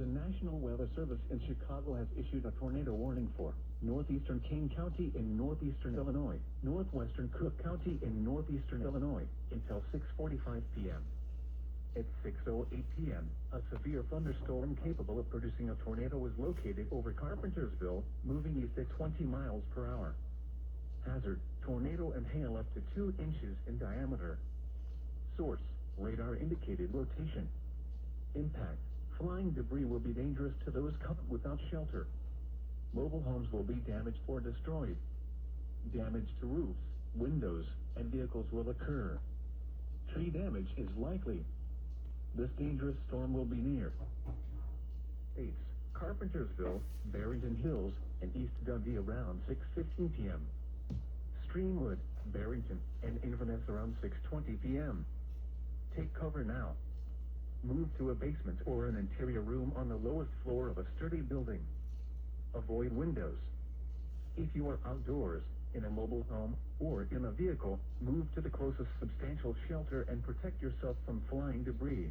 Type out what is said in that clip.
The National Weather Service in Chicago has issued a tornado warning for northeastern Kane County in northeastern Illinois, northwestern Cook County in northeastern Illinois, until 6:45 p.m. At 6:08 p.m., a severe thunderstorm capable of producing a tornado was located over Carpentersville, moving east at 20 miles per hour. Hazard, tornado and hail up to 2 inches in diameter. Source, radar indicated rotation. Impact, flying debris will be dangerous to those caught without shelter. Mobile homes will be damaged or destroyed. Damage to roofs, windows, and vehicles will occur. Tree damage is likely. This dangerous storm will be near States, Carpentersville, Barrington Hills, and East Dundee around 6:15 p.m. Streamwood, Barrington, and Inverness around 6:20 p.m. Take cover now. Move to a basement or an interior room on the lowest floor of a sturdy building. Avoid windows. If you are outdoors, in a mobile home, or in a vehicle, move to the closest substantial shelter and protect yourself from flying debris.